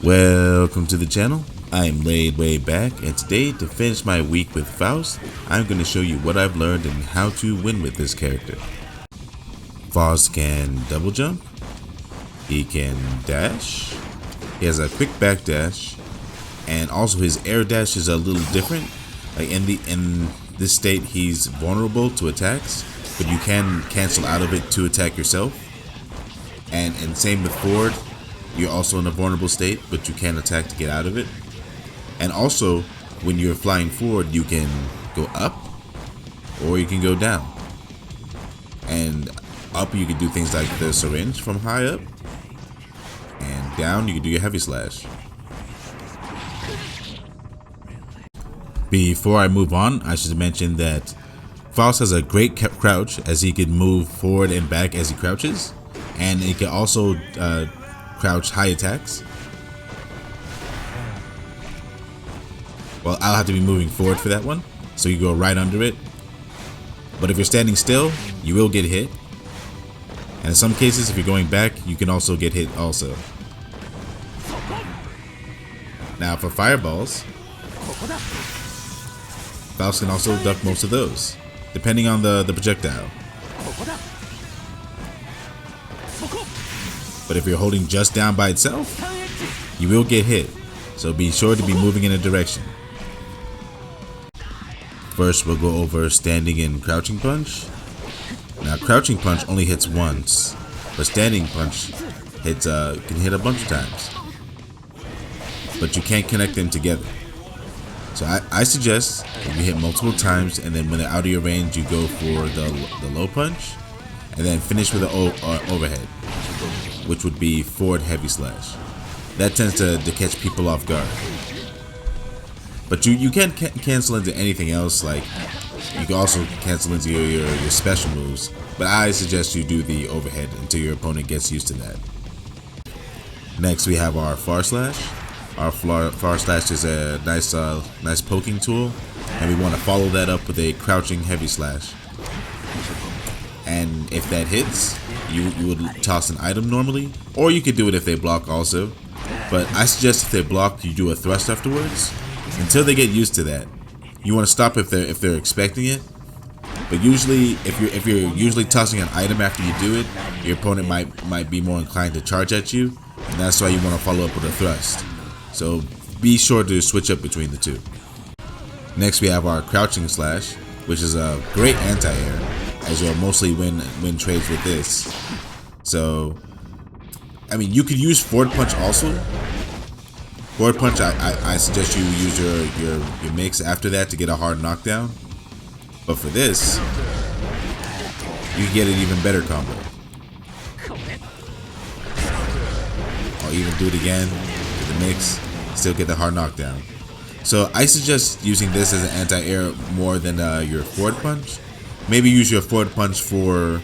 Welcome to the channel. I am laid way back, and today, to finish my week with Faust, I'm going to show you what I've learned and how to win with this character. Faust can double jump, he can dash, he has a quick back dash, and also his air dash is a little different. Like in this state, he's vulnerable to attacks, but you can cancel out of it to attack yourself. And same with forward. You're also in a vulnerable state, but you can attack to get out of it. And also, when you're flying forward, you can go up or you can go down. And up, you can do things like the syringe from high up. And down, you can do your heavy slash. Before I move on, I should mention that Faust has a great crouch, as he can move forward and back as he crouches. And he can also crouch high attacks. Well, I'll have to be moving forward for that one, so you go right under it. But if you're standing still, you will get hit. And in some cases, if you're going back, you can also get hit also. Now for fireballs, Faust can also duck most of those, depending on the projectile. But if you're holding just down by itself, you will get hit, so be sure to be moving in a direction. First, we'll go over standing and crouching punch. Now, crouching punch only hits once, but standing punch hits can hit a bunch of times. But you can't connect them together. So I suggest that you hit multiple times, and then when they're out of your range, you go for the low punch, and then finish with the overhead, which would be forward heavy slash. That tends to catch people off guard. But you can cancel into anything else, like you can also cancel into your special moves, but I suggest you do the overhead until your opponent gets used to that. Next, we have our far slash. Our far slash is a nice poking tool, and we want to follow that up with a crouching heavy slash. And if that hits, you would toss an item normally, or you could do it if they block also. But I suggest if they block, you do a thrust afterwards until they get used to that. You want to stop if they're expecting it. But usually, if you're usually tossing an item after you do it, your opponent might be more inclined to charge at you, and that's why you want to follow up with a thrust. So be sure to switch up between the two. Next, we have our crouching slash, which is a great anti-air, as you'll mostly win trades with this. So, I mean, you could use forward punch also. Forward punch, I suggest you use your mix after that to get a hard knockdown. But for this, you can get an even better combo. I'll even do it again with the mix, still get the hard knockdown. So I suggest using this as an anti-air more than your forward punch. Maybe use your forward punch for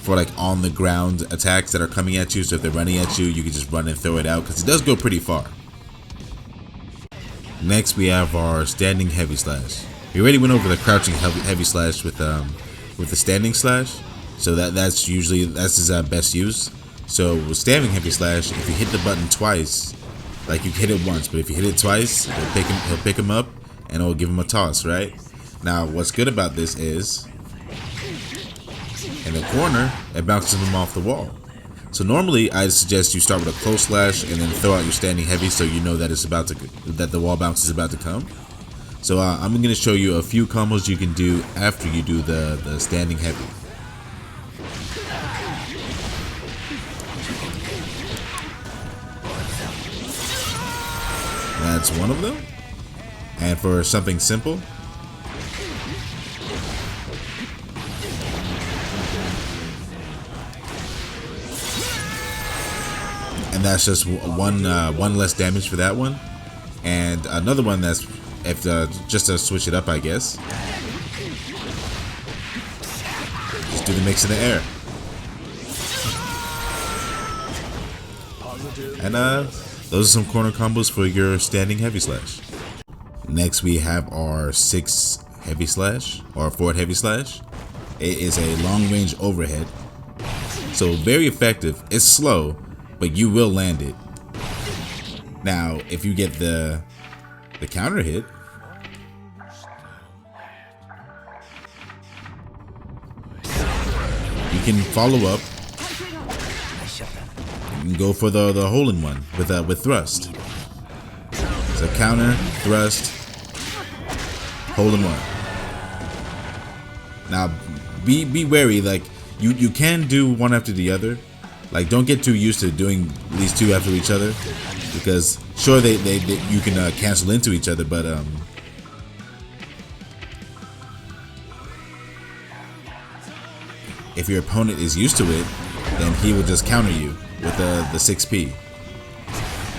like on the ground attacks that are coming at you. So if they're running at you, you can just run and throw it out, because it does go pretty far. Next, we have our standing heavy slash. We already went over the crouching heavy slash with the standing slash, so that's his best use. So with standing heavy slash, if you hit the button twice, like you hit it once, but if you hit it twice, he'll pick him up and it'll give him a toss, right? Now, what's good about this is, in the corner, it bounces him off the wall. So normally, I suggest you start with a close slash and then throw out your standing heavy, so you know that that the wall bounce is about to come. So I'm going to show you a few combos you can do after you do the standing heavy. That's one of them. And for something simple, and that's just one less damage for that one. And another one that's just to switch it up, I guess. Just do the mix in the air. And those are some corner combos for your standing heavy slash. Next, we have our 6 heavy slash, or forward heavy slash. It is a long range overhead, so very effective. It's slow, but you will land it. Now, if you get the counter hit, you can follow up and go for the hole-in-one with thrust. So counter, thrust, hole-in-one. Now, be wary. Like you can do one after the other. Like, don't get too used to doing these two after each other, because sure they you can cancel into each other, but if your opponent is used to it, then he will just counter you with the 6P.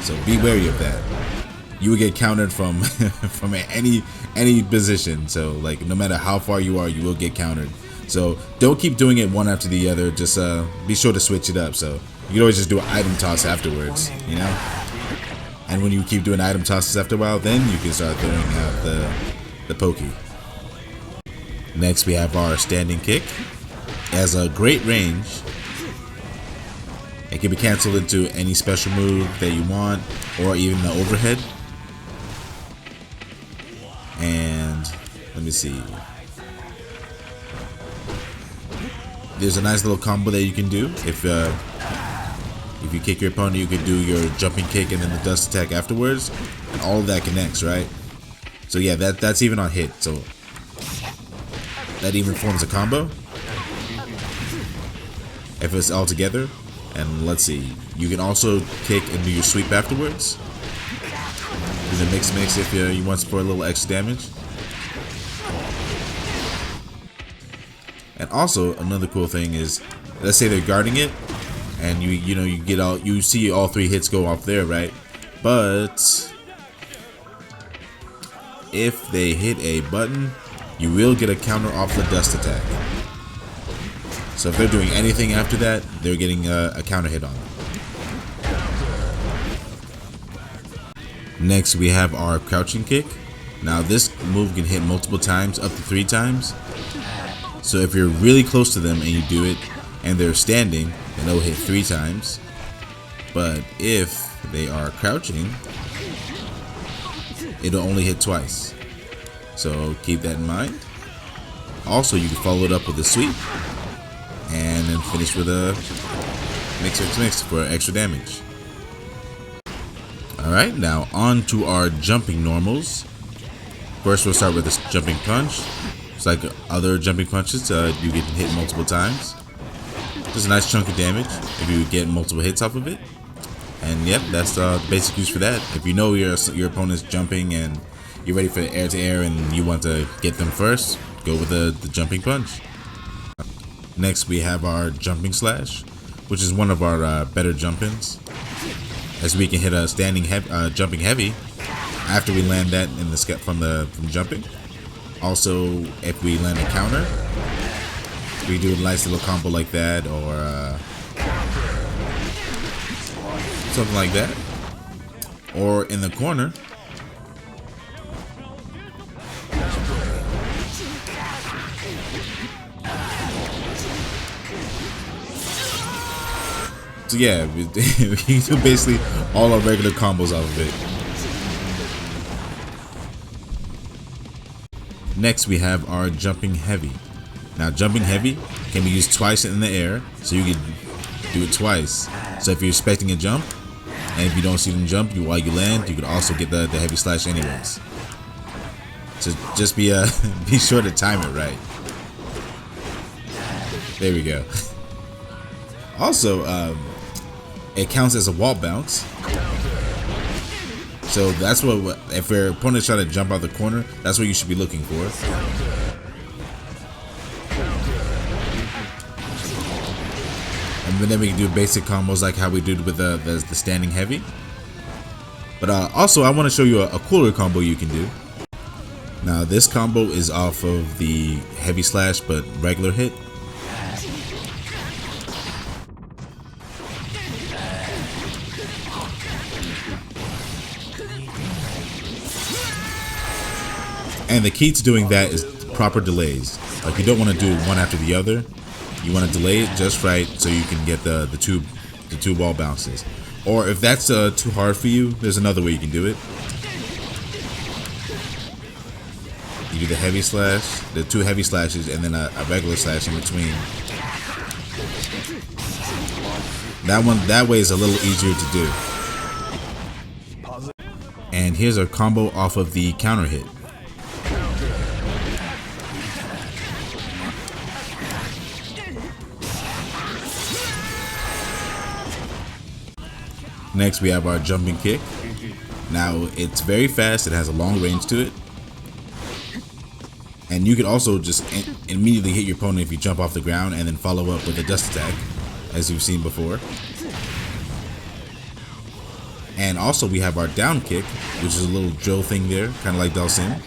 So be wary of that. You will get countered from from any position. So like, no matter how far you are, you will get countered. So don't keep doing it one after the other. Just be sure to switch it up. So you can always just do an item toss afterwards, you know. And when you keep doing item tosses after a while, then you can start throwing out the pokey. Next, we have our standing kick. It has a great range. It can be canceled into any special move that you want, or even the overhead. And let me see. There's a nice little combo that you can do. If you kick your opponent, you can do your jumping kick and then the dust attack afterwards, and all of that connects, right? So yeah, that's even on hit. So that even forms a combo if it's all together. And let's see, you can also kick and do your sweep afterwards. Do the mix if you want for a little extra damage. And also another cool thing is, let's say they're guarding it, and you see all three hits go off there, right? But if they hit a button, you will get a counter off the dust attack. So if they're doing anything after that, they're getting a counter hit on them. Next, we have our crouching kick. Now this move can hit multiple times, up to 3 times. So if you're really close to them and you do it, and they're standing, then they'll hit 3 times. But if they are crouching, it'll only hit twice. So keep that in mind. Also, you can follow it up with a sweep, and then finish with a mix for extra damage. Alright, now on to our jumping normals. First, we'll start with this jumping punch. It's like other jumping punches, you get hit multiple times. Just a nice chunk of damage if you get multiple hits off of it. And yep, that's the basic use for that. If you know your opponent's jumping and you're ready for air to air and you want to get them first, go with the jumping punch. Next, we have our jumping slash, which is one of our better jump-ins, as we can hit a standing jumping heavy after we land that in the from jumping. Also, if we land a counter, we do a nice little combo like that, or something like that, or in the corner. So yeah, we can do basically all our regular combos off of it. Next, we have our jumping heavy. Now, jumping heavy can be used twice in the air, so you can do it twice. So if you're expecting a jump, and if you don't see them jump while you land, you could also get the heavy slash anyways. So just be sure to time it right. There we go. Also, it counts as a wall bounce. So that's what, if your opponent's trying to jump out the corner, that's what you should be looking for. And then we can do basic combos like how we did with the standing heavy. But also, I want to show you a cooler combo you can do. Now this combo is off of the heavy slash but regular hit. And the key to doing that is proper delays. Like, you don't want to do one after the other. You want to delay it just right so you can get the two wall bounces. Or if that's too hard for you, there's another way you can do it. You do the heavy slash, the 2 heavy slashes, and then a regular slash in between. That way is a little easier to do. And here's a combo off of the counter hit. Next we have our jumping kick. Now it's very fast, it has a long range to it. And you can also just immediately hit your opponent if you jump off the ground and then follow up with a dust attack, as you've seen before. And also we have our down kick, which is a little drill thing there, kind of like Dalsim.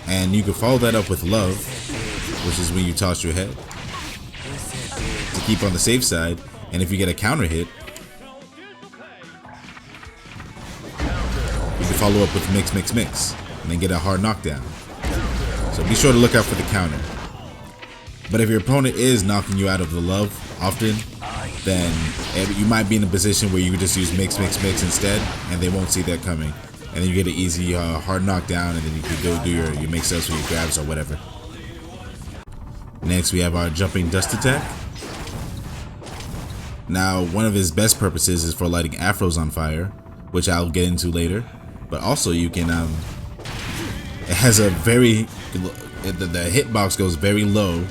And you can follow that up with love, which is when you toss your head to keep on the safe side. And if you get a counter hit, you can follow up with mix, mix, mix, and then get a hard knockdown. So be sure to look out for the counter. But if your opponent is knocking you out of the love often, then you might be in a position where you could just use mix, mix, mix instead, and they won't see that coming. And then you get an easy hard knockdown, and then you can go do your mix-ups or your grabs or whatever. Next we have our jumping dust attack. Now, one of his best purposes is for lighting Afros on fire, which I'll get into later. But also, you can it has a very the hitbox goes very low,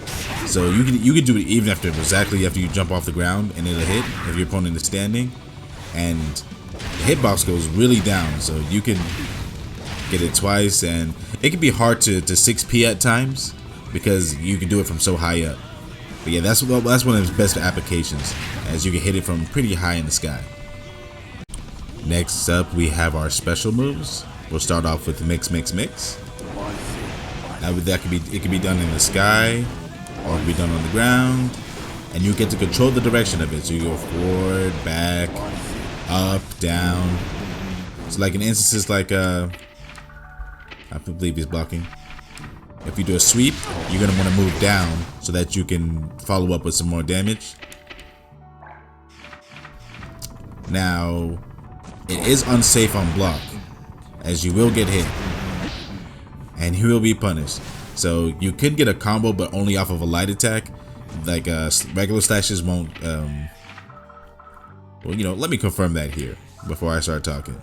so you can do it even exactly after you jump off the ground, and it'll hit if your opponent is standing. And the hitbox goes really down, so you can get it twice, and it can be hard to 6P at times because you can do it from so high up. But yeah, that's one of his best applications, as you can hit it from pretty high in the sky. Next up, we have our special moves. We'll start off with mix, mix, mix. Now it can be done in the sky, or it can be done on the ground, and you get to control the direction of it. So you go forward, back, up, down. So like in instances like I believe he's blocking. If you do a sweep, you're going to want to move down so that you can follow up with some more damage. Now, it is unsafe on block, as you will get hit, and you will be punished. So you could get a combo, but only off of a light attack. Like regular slashes won't. Well, let me confirm that here before I start talking.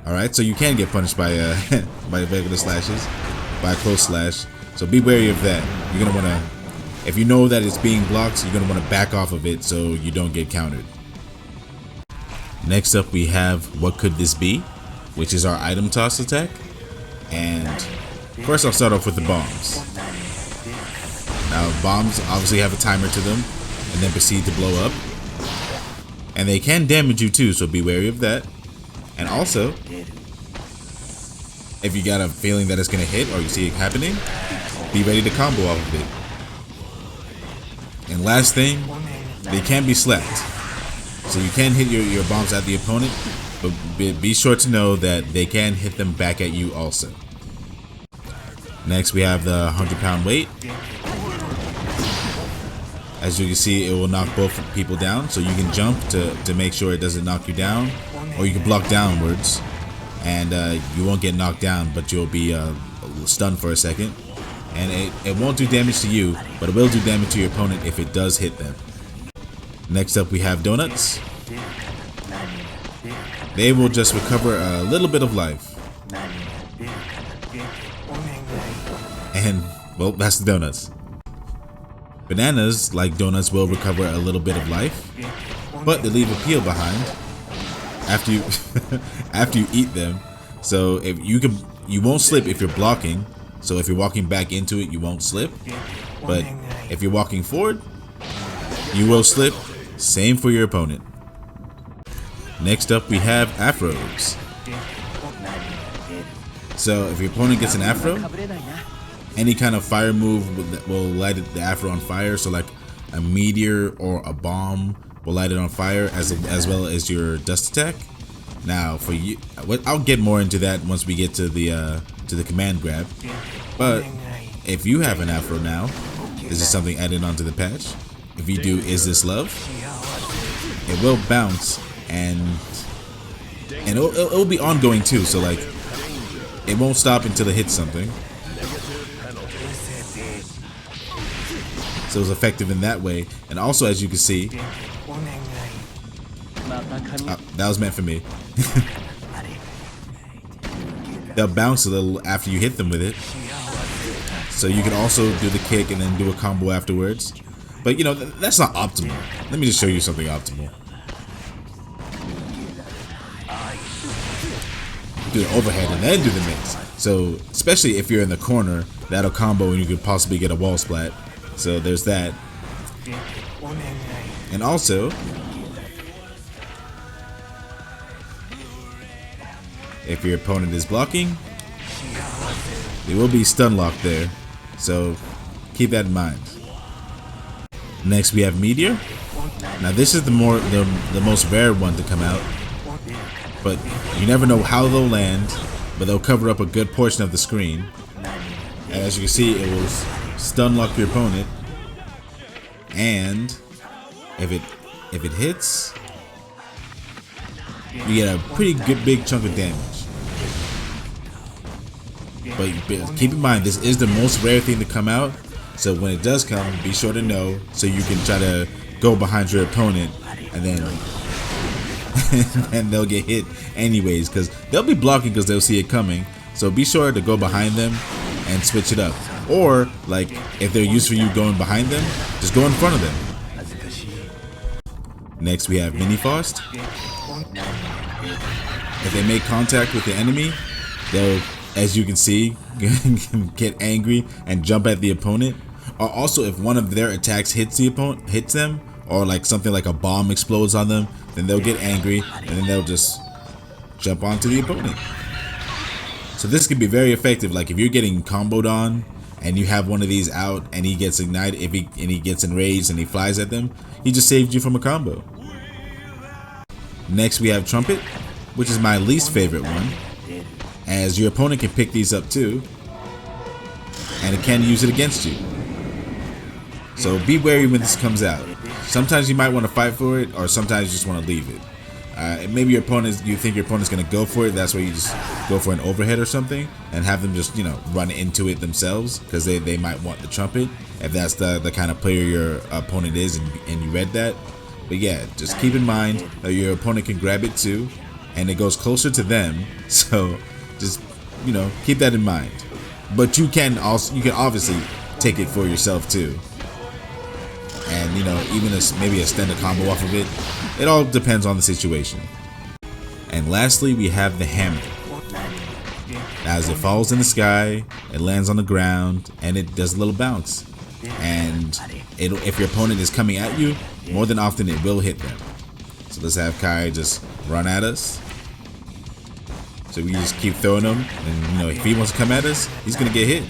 Alright, so you can get punished by by regular slashes, by a close slash. So be wary of that. You're gonna wanna, if you know that it's being blocked, you're gonna wanna back off of it so you don't get countered. Next up we have What Could This Be?, which is our item toss attack. And first I'll start off with the bombs. Now bombs obviously have a timer to them and then proceed to blow up. And they can damage you too, so be wary of that. And also, if you got a feeling that it's gonna hit or you see it happening, be ready to combo off of it. And last thing, they can be slapped. So you can hit your bombs at the opponent, but be sure to know that they can hit them back at you also. Next we have the 100-pound weight. As you can see, it will knock both people down, so you can jump to make sure it doesn't knock you down. Or you can block downwards, and you won't get knocked down, but you'll be stunned for a second. And it won't do damage to you, but it will do damage to your opponent if it does hit them. Next up we have donuts. They will just recover a little bit of life. And, well, that's the donuts. Bananas, like donuts, will recover a little bit of life, but they leave a peel behind after you after you eat them. So if you won't slip if you're blocking. So if you're walking back into it, you won't slip. But if you're walking forward, you will slip. Same for your opponent. Next up we have Afros. So if your opponent gets an Afro, any kind of fire move will light the Afro on fire. So like a meteor or a bomb will light it on fire, as well as your dust attack. Now for you, I'll get more into that once we get to the command grab. But if you have an Afro now, this is something added onto the patch. If you do Is This Love, it will bounce and it'll be ongoing too. So like, it won't stop until it hits something. So it's effective in that way. And also, as you can see, that was meant for me. They'll bounce a little after you hit them with it. So you can also do the kick and then do a combo afterwards. But you know, that's not optimal. Let me just show you something optimal. Do the overhead and then do the mix. So especially if you're in the corner, that'll combo and you could possibly get a wall splat. So there's that. And also, if your opponent is blocking, there will be stun lock there. So keep that in mind. Next we have Meteor. Now this is the most rare one to come out, but you never know how they'll land, but they'll cover up a good portion of the screen. And as you can see, it will stun lock your opponent, and if it hits, you get a pretty good big chunk of damage. But keep in mind, this is the most rare thing to come out, so when it does come, be sure to know so you can try to go behind your opponent, and then and they'll get hit anyways, because they'll be blocking because they'll see it coming. So be sure to go behind them and switch it up. Or like, if they're used for you going behind them, just go in front of them. Next we have Minifast. If they make contact with the enemy, they'll, as you can see, get angry and jump at the opponent. Or also, if one of their attacks hits them, or like something like a bomb explodes on them, then they'll get angry and then they'll just jump onto the opponent. So this can be very effective. Like if you're getting comboed on and you have one of these out and he gets ignited, and he gets enraged and he flies at them, he just saved you from a combo. Next we have Trumpet, which is my least favorite one, as your opponent can pick these up too, and it can use it against you. So be wary when this comes out. Sometimes you might want to fight for it, or sometimes you just want to leave it. Maybe you think your opponent's gonna go for it. That's why you just go for an overhead or something, and have them just, you know, run into it themselves, because they might want the trumpet if that's the kind of player your opponent is, and you read that. But yeah, just keep in mind that your opponent can grab it too, and it goes closer to them. So just, you know, keep that in mind. But you can obviously take it for yourself too. And you know, even maybe extend a combo off of it. It all depends on the situation. And lastly, we have the hammer. As it falls in the sky, it lands on the ground, and it does a little bounce. And if your opponent is coming at you, more than often it will hit them. So let's have Kai just run at us. So we just keep throwing him, and you know, if he wants to come at us, he's gonna get hit.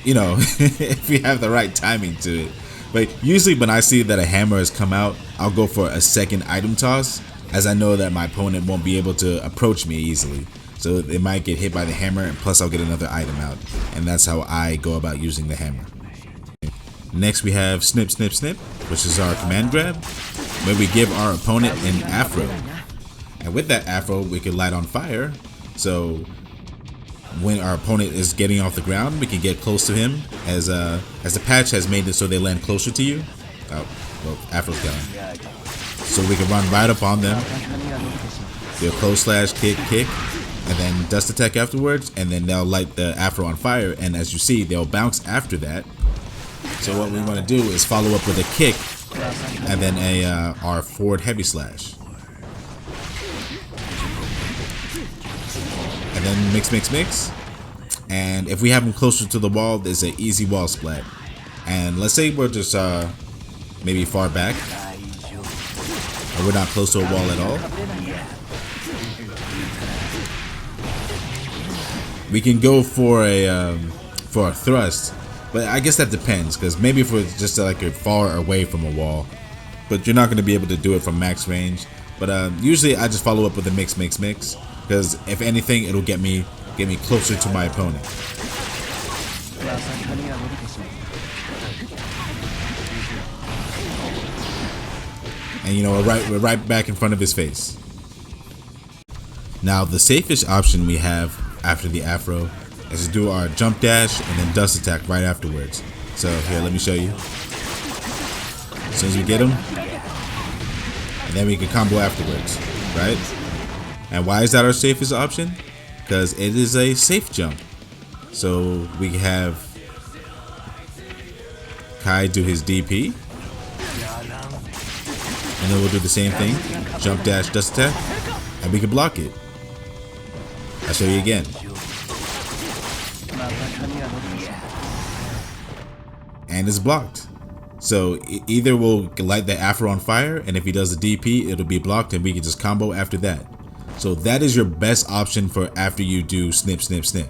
You know, if you have the right timing to it. But usually when I see that a hammer has come out, I'll go for a second item toss, as I know that my opponent won't be able to approach me easily. So they might get hit by the hammer, and plus I'll get another item out. And that's how I go about using the hammer. Next we have Snip, Snip, Snip, which is our command grab, where we give our opponent an Afro. And with that Afro, we can light on fire. So when our opponent is getting off the ground, we can get close to him, as the patch has made it so they land closer to you. Oh, well, Afro's gone. So we can run right up on them, do a close slash, kick, and then dust attack afterwards, and then they'll light the Afro on fire, and as you see, they'll bounce after that. So what we want to do is follow up with a kick, and then our forward heavy slash. And then mix. And if we have them closer to the wall, there's an easy wall splat. And let's say we're just maybe far back, or we're not close to a wall at all. We can go for a thrust, but I guess that depends, because maybe if we're just like far away from a wall, but you're not going to be able to do it from max range. But usually I just follow up with a mix, because if anything, it'll get me get me closer to my opponent. And you know, we're right back in front of his face. Now the safest option we have after the Afro is to do our jump dash and then dust attack right afterwards. So here, let me show you. As soon as we get him, and then we can combo afterwards, right? And why is that our safest option? Because it is a safe jump. So we can have Kai do his DP, and then we'll do the same thing, jump dash dust attack, and we can block it. I'll show you again. And it's blocked. So either we'll light the Afro on fire, and if he does the DP, it'll be blocked, and we can just combo after that. So that is your best option for after you do snip, snip, snip,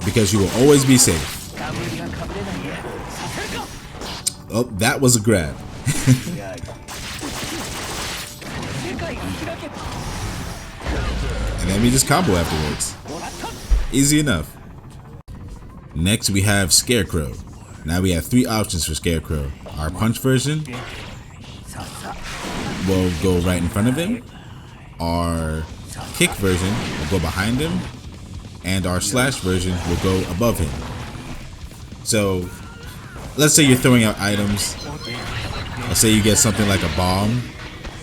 because you will always be safe. Oh, that was a grab. And then we just combo afterwards. Easy enough. Next we have Scarecrow. Now we have 3 options for Scarecrow. Our punch version will go right in front of him. Our kick version will go behind him. And our slash version will go above him. So let's say you're throwing out items. Let's say you get something like a bomb,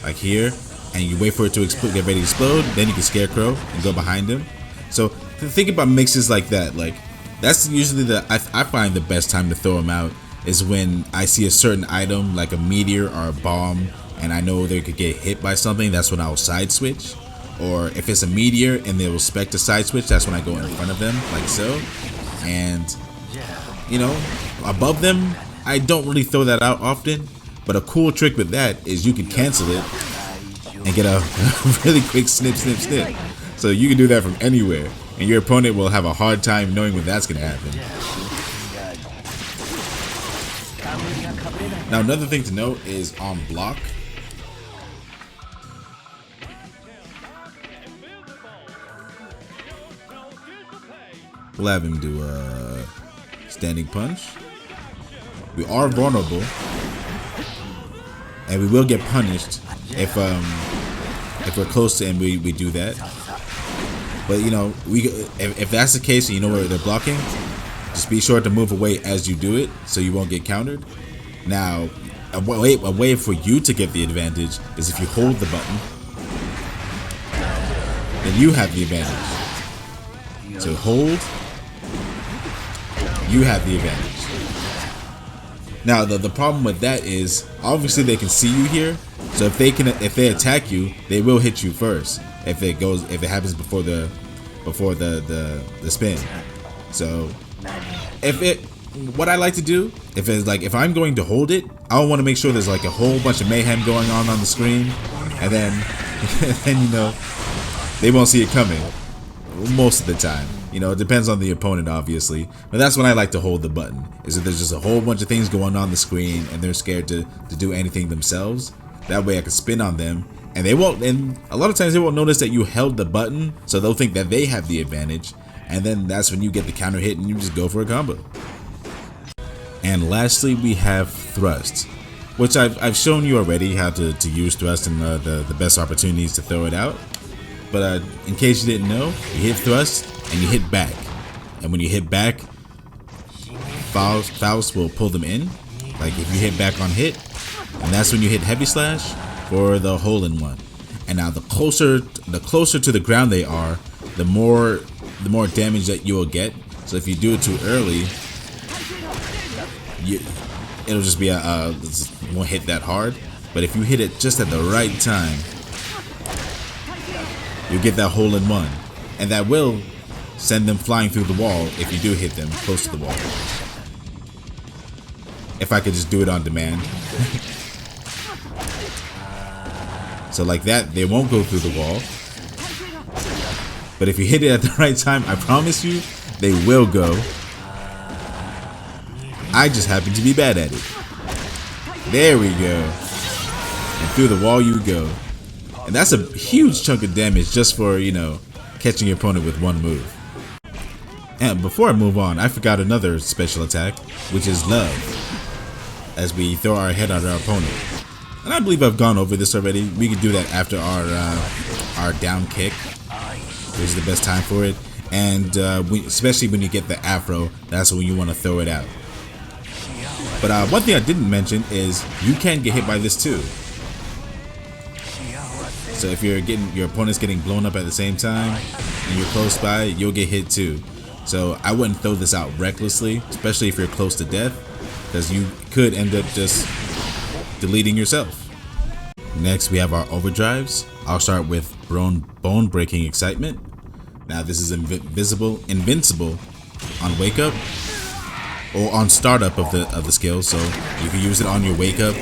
like here, and you wait for it to explode, get ready to explode. Then you can Scarecrow and go behind him. So think about mixes like that. Like that's usually I find the best time to throw them out is when I see a certain item like a meteor or a bomb, and I know they could get hit by something. That's when I'll side switch. Or if it's a meteor and they will spec to side switch, that's when I go in front of them, like so. And you know, above them, I don't really throw that out often. But a cool trick with that is you can cancel it and get a really quick snip, snip, snip. So you can do that from anywhere, and your opponent will have a hard time knowing when that's going to happen. Now another thing to note is on block. We'll have him do a standing punch. We are vulnerable, and we will get punished if we're close to him. We do that. But you know, if that's the case and you know where they're blocking, just be sure to move away as you do it so you won't get countered. Now, a way for you to get the advantage is if you hold the button, then you have the advantage. So hold, you have the advantage. Now the problem with that is obviously they can see you here, so if they attack you, they will hit you first if it happens before the spin. So what I like to do if I'm going to hold it, I want to make sure there's like a whole bunch of mayhem going on the screen, and then you know, they won't see it coming most of the time. You know, it depends on the opponent, obviously, but that's when I like to hold the button, is if there's just a whole bunch of things going on the screen and they're scared to do anything themselves. That way I can spin on them, and a lot of times they won't notice that you held the button, so they'll think that they have the advantage, and then that's when you get the counter hit and you just go for a combo. And lastly, we have thrust, which I've shown you already how to use thrust and the best opportunities to throw it out. But in case you didn't know, you hit thrust and you hit back, and when you hit back, Faust will pull them in. Like if you hit back on hit, and that's when you hit heavy slash for the hole-in-one. And now the closer to the ground they are, the more damage that you will get. So if you do it too early, it'll just be won't hit that hard. But if you hit it just at the right time, you get that hole-in-one, and that will send them flying through the wall if you do hit them close to the wall. If I could just do it on demand. So like that, they won't go through the wall. But if you hit it at the right time, I promise you, they will go. I just happen to be bad at it. There we go. And through the wall you go. And that's a huge chunk of damage just for, you know, catching your opponent with one move. And before I move on, I forgot another special attack, which is Love, as we throw our head at our opponent. And I believe I've gone over this already. We can do that after our down kick, which is the best time for it. And especially when you get the Afro, that's when you want to throw it out. But one thing I didn't mention is you can get hit by this too. So if your opponent's getting blown up at the same time and you're close by, you'll get hit too. So I wouldn't throw this out recklessly, especially if you're close to death, because you could end up just deleting yourself. Next we have our overdrives. I'll start with bone breaking excitement. Now this is invincible on wake up or on startup of the skill, so you can use it on your wake up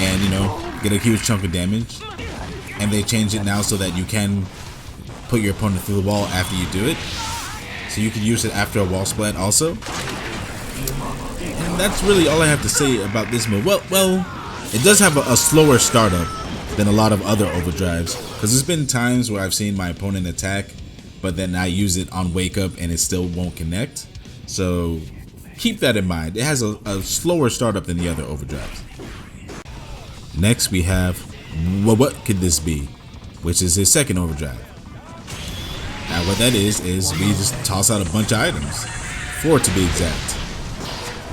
and get a huge chunk of damage. And they changed it now so that you can put your opponent through the wall after you do it. So you can use it after a wall splat also. And that's really all I have to say about this move. Well, it does have a slower startup than a lot of other overdrives, because there's been times where I've seen my opponent attack, but then I use it on wake up and it still won't connect. So keep that in mind. It has a slower startup than the other overdrives. Next we have what could this be, which is his second overdrive. Now what that is we just toss out a bunch of items, 4 to be exact,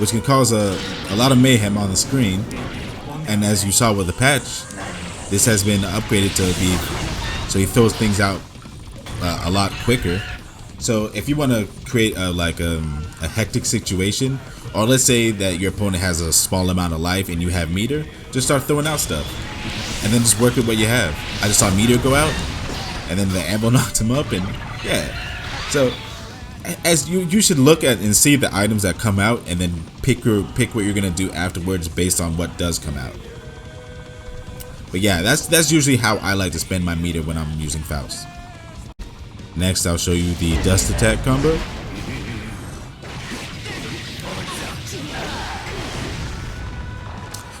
which can cause a lot of mayhem on the screen. And as you saw with the patch, this has been upgraded to be so he throws things out a lot quicker. So if you want to create a hectic situation, or let's say that your opponent has a small amount of life and you have Meteor, just start throwing out stuff and then just work with what you have. I just saw Meteor go out and then the ammo knocked him up, and yeah. So as you should look at and see the items that come out and then pick what you're gonna do afterwards based on what does come out. But yeah, that's usually how I like to spend my Meteor when I'm using Faust. Next I'll show you the dust attack combo.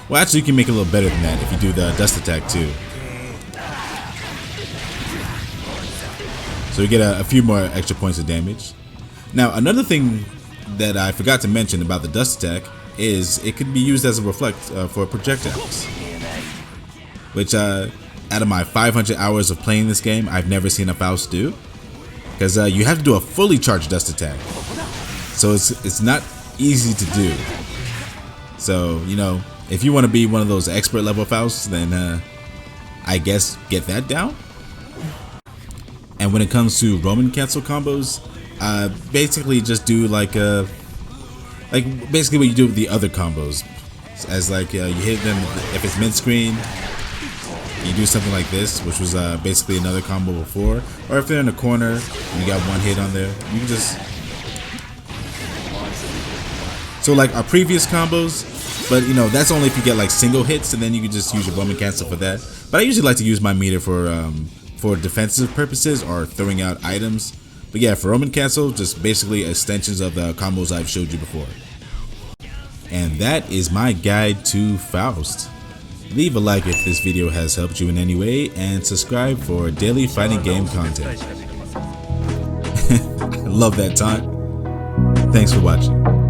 Well, actually you can make it a little better than that if you do the dust attack too. So you get a few more extra points of damage. Now another thing that I forgot to mention about the dust attack is it could be used as a reflect for projectiles. Which out of my 500 hours of playing this game, I've never seen a Faust do. Because you have to do a fully charged dust attack. So it's not easy to do. So, if you want to be one of those expert level Fausts, then I guess get that down. And when it comes to Roman cancel combos, basically just do basically what you do with the other combos. As you hit them if it's mid-screen, you do something like this, which was basically another combo before. Or if they're in a corner and you got one hit on there, you can just... So like our previous combos, but that's only if you get like single hits, and then you can just use your Roman cancel for that. But I usually like to use my Meteor for defensive purposes or throwing out items. But yeah, for Roman cancel, just basically extensions of the combos I've showed you before. And that is my guide to Faust. Leave a like if this video has helped you in any way, and subscribe for daily fighting game content. I love that taunt. Thanks for watching.